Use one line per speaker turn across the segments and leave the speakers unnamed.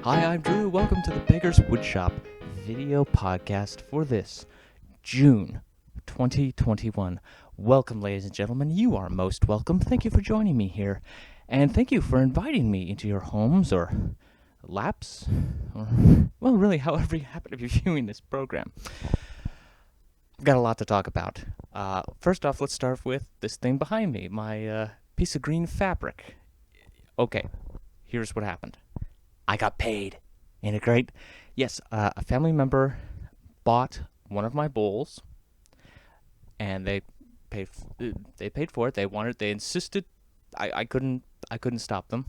Hi, I'm Drew. Welcome to the Beggars Woodshop video podcast for this June 2021. Welcome, ladies and gentlemen. You are most welcome. Thank you for joining me here. And thank you for inviting me into your homes or laps, or, well, really, however you happen to be viewing this program. I've got a lot to talk about. First off, let's start with this thing behind me, my piece of green fabric. Okay, here's what happened. I got paid. Ain't it great? Yes, a family member bought one of my bowls, and they paid for it. They insisted. I couldn't stop them.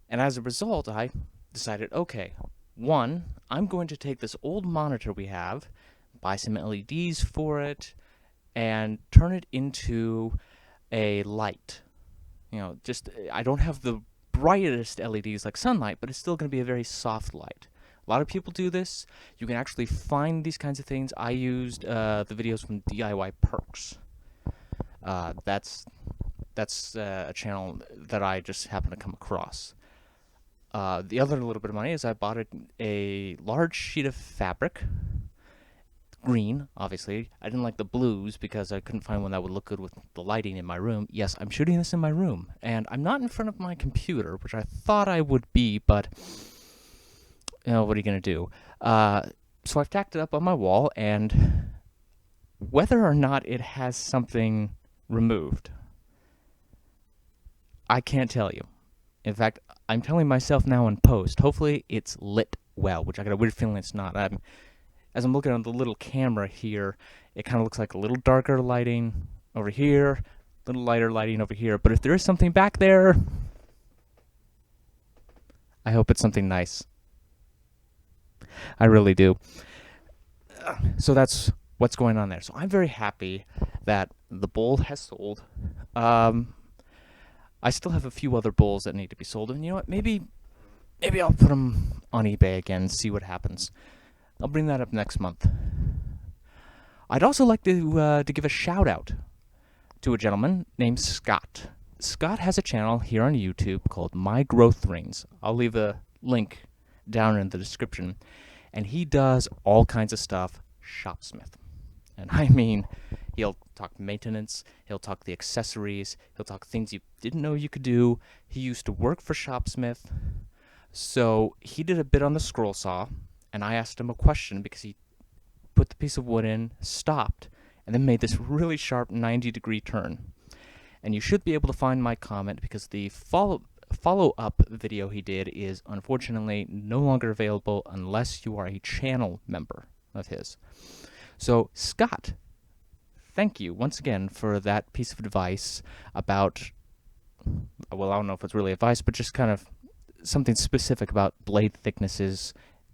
And as a result, I decided, okay, one, I'm going to take this old monitor we have, buy some LEDs for it, and turn it into a light. I don't have the brightest LEDs like sunlight, but it's still going to be a very soft light. A lot of people do this. You can actually find these kinds of things. I used the videos from DIY Perks. That's a channel that I just happened to come across. The other little bit of money is I bought a large sheet of fabric, green, obviously. I didn't like the blues because I couldn't find one that would look good with the lighting in my room. Yes, I'm shooting this in my room, and I'm not in front of my computer, which I thought I would be, but, what are you going to do? So I've tacked it up on my wall, and whether or not it has something removed, I can't tell you. In fact, I'm telling myself now in post. Hopefully it's lit well, which I got a weird feeling it's not. As I'm looking on the little camera here, it kind of looks like a little darker lighting over here, a little lighter lighting over here. But if there is something back there, I hope it's something nice. I really do. So that's what's going on there. So I'm very happy that the bowl has sold. I still have a few other bowls that need to be sold. And you know what? Maybe I'll put them on eBay again and see what happens. I'll bring that up next month. I'd also like to give a shout out to a gentleman named Scott. Scott has a channel here on YouTube called My Growth Rings. I'll leave a link down in the description. And he does all kinds of stuff shopsmith. And I mean, he'll talk maintenance, he'll talk the accessories, he'll talk things you didn't know you could do. He used to work for Shopsmith, so he did a bit on the scroll saw. And I asked him a question because he put the piece of wood in, stopped, and then made this really sharp 90-degree turn. And you should be able to find my comment because the follow-up video he did is unfortunately no longer available unless you are a channel member of his. So, Scott, thank you once again for that piece of advice about, well, I don't know if it's really advice, but just kind of something specific about blade thicknesses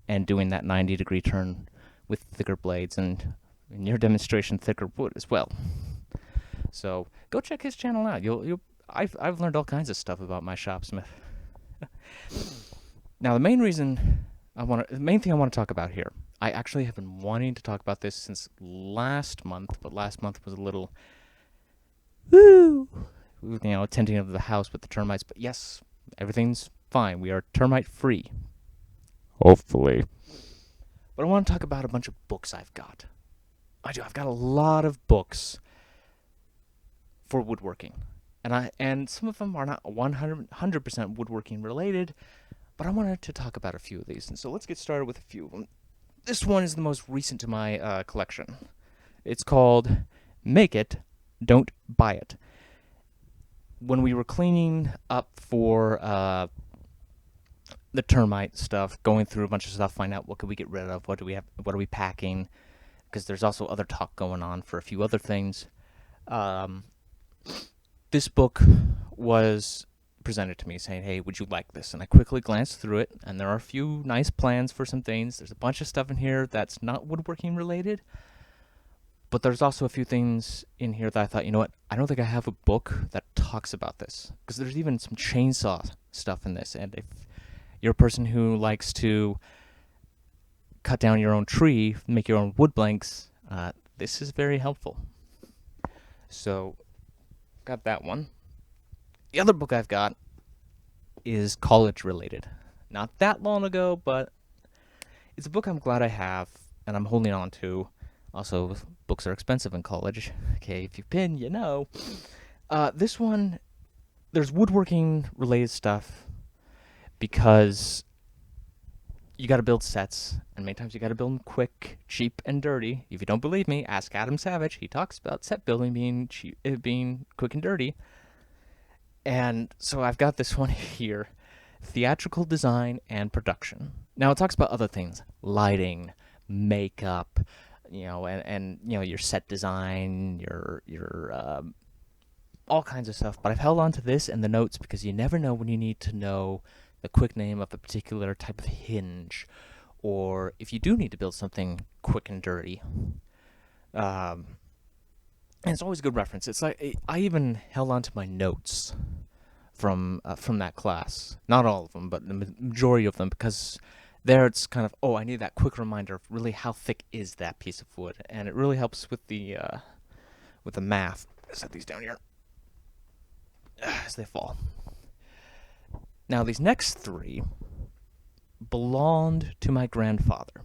and doing that 90-degree turn with thicker blades, and in your demonstration, thicker wood as well. So go check his channel out. I've learned all kinds of stuff about my shopsmith. Now, the main thing I want to talk about here. I actually have been wanting to talk about this since last month, but last month was a little, tending of the house with the termites. But yes, everything's fine. We are termite free. Hopefully. But I want to talk about a bunch of books I've got. I've got a lot of books for woodworking. And some of them are not 100% woodworking related, but I wanted to talk about a few of these. And so let's get started with a few of them. This one is the most recent to my collection. It's called Make It, Don't Buy It. When we were cleaning up for the termite stuff, going through a bunch of stuff, find out what could we get rid of, what are we packing, because there's also other talk going on for a few other things. This book was presented to me saying, hey, would you like this? And I quickly glanced through it, and there are a few nice plans for some things. There's a bunch of stuff in here that's not woodworking related, but there's also a few things in here that I thought, you know what, I don't think I have a book that talks about this, because there's even some chainsaw stuff in this, and if you're a person who likes to cut down your own tree, make your own wood blanks, this is very helpful. So, got that one. The other book I've got is college related. Not that long ago, but it's a book I'm glad I have, and I'm holding on to. Also, books are expensive in college. Okay, if you've been, you know. This one, there's woodworking related stuff because you got to build sets, and many times you got to build them quick, cheap, and dirty. If you don't believe me, ask Adam Savage. He talks about set building being cheap, being quick and dirty. And so I've got this one here, theatrical design and production. Now it talks about other things, lighting, makeup, and your set design, your all kinds of stuff. But I've held on to this and the notes because you never know when you need to know the quick name of a particular type of hinge, or if you do need to build something quick and dirty. And it's always a good reference. It's like I even held on to my notes from that class. Not all of them, but the majority of them, because there it's kind of, I need that quick reminder of really how thick is that piece of wood, and it really helps with the math. Set these down here as they fall. Now these next three belonged to my grandfather.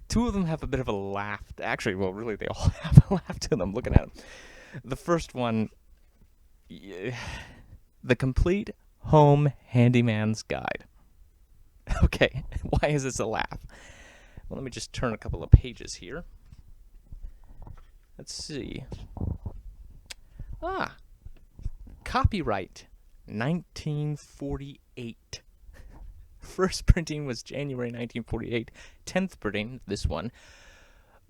Two of them have a bit of a laugh. Actually, well, really, they all have a laugh to them looking at them. The first one, The Complete Home Handyman's Guide. Okay, why is this a laugh? Well, let me just turn a couple of pages here. Let's see. Copyright 1948. First printing was January 1948. 10th printing, this one,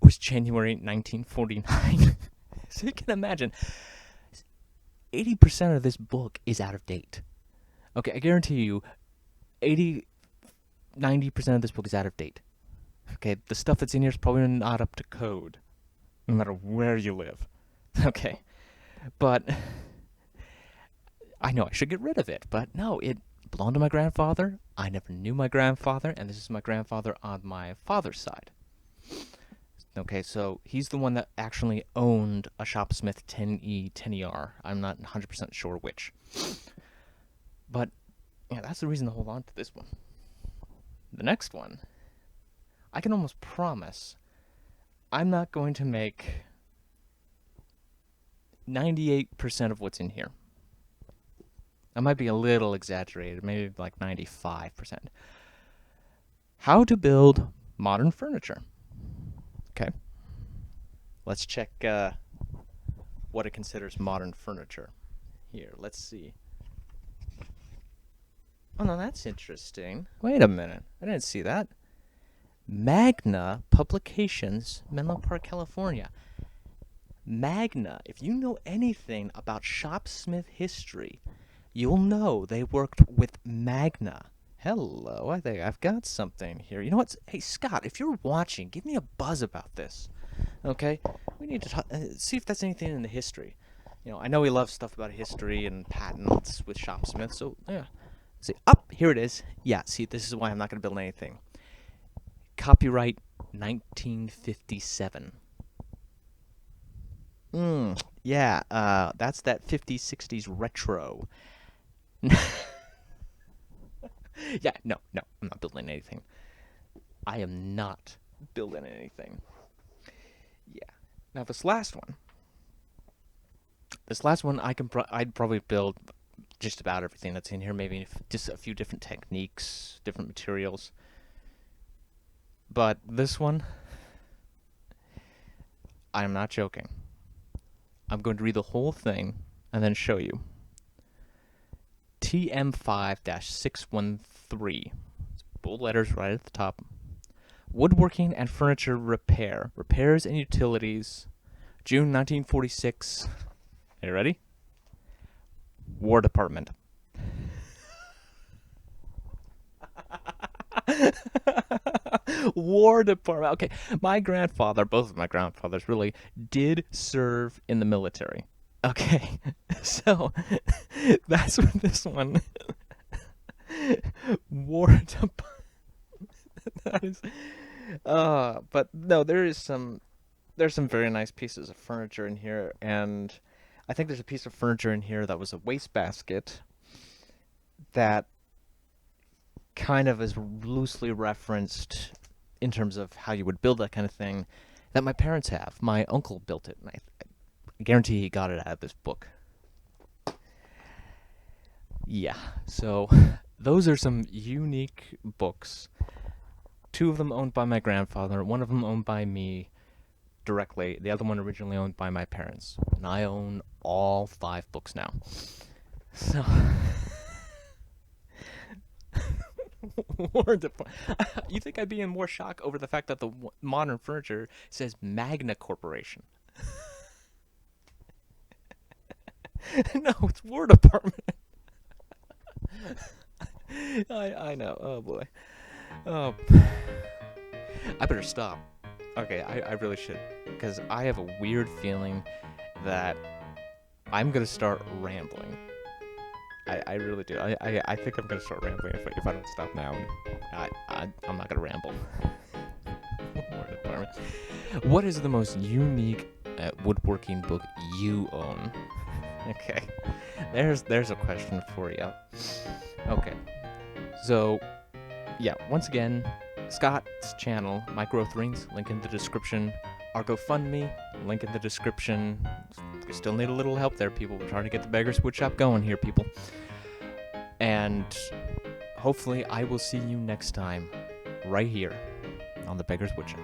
was January 1949. So you can imagine, 80% of this book is out of date. Okay, I guarantee you, 90% of this book is out of date. Okay, the stuff that's in here is probably not up to code, no matter where you live. Okay, but I know I should get rid of it, but no, it belonged to my grandfather. I never knew my grandfather, and this is my grandfather on my father's side. Okay, so he's the one that actually owned a Shopsmith 10E, 10ER. I'm not 100% sure which. But, yeah, that's the reason to hold on to this one. The next one, I can almost promise I'm not going to make 98% of what's in here. I might be a little exaggerated, maybe like 95%. How to build modern furniture. Okay. Let's check what it considers modern furniture. Here, let's see. Oh, no, that's interesting. Wait a minute. I didn't see that. Magna Publications, Menlo Park, California. Magna, if you know anything about Shopsmith history, you'll know they worked with Magna. Hello, I think I've got something here. You know what? Hey, Scott, if you're watching, give me a buzz about this. Okay? We need to see if that's anything in the history. I know he loves stuff about history and patents with Shopsmith, so yeah. See, here it is. Yeah, see, this is why I'm not going to build anything. Copyright 1957. Yeah, that's that 50s, 60s retro. Yeah, no, I'm not building anything. I am not building anything. Yeah. Now this last one, I'd probably build just about everything that's in here. Maybe just a few different techniques, different materials. But this one, I'm not joking. I'm going to read the whole thing and then show you. TM5-613. It's bold letters right at the top. Woodworking and furniture repair. Repairs and utilities. June 1946. Are you ready? War Department. War Department. Okay, my grandfather, both of my grandfathers really, did serve in the military. Okay, so that's what this one. War Department. That is. But no, there's some very nice pieces of furniture in here, and I think there's a piece of furniture in here that was a wastebasket that kind of is loosely referenced in terms of how you would build that kind of thing that my parents have. My uncle built it, and I guarantee he got it out of this book. Yeah, so those are some unique books. 2 of them owned by my grandfather, 1 of them owned by me directly, the other one originally owned by my parents. And I own all 5 books now. So... You think I'd be in more shock over the fact that the modern furniture says Magna Corporation? No, it's War Department. I know. Oh boy. Oh, I better stop. Okay, I really should, because I have a weird feeling that I'm gonna start rambling. I really do. I think I'm gonna start rambling if I don't stop now. I'm not gonna ramble. What is the most unique woodworking book you own? Okay, there's a question for you. Okay, so yeah, once again, Scott's channel, My Growth Rings, link in the description. Our GoFundMe, link in the description. We still need a little help there, people. We're trying to get the Beggars Woodshop going here, people. And hopefully I will see you next time, right here on the Beggars Woodshop.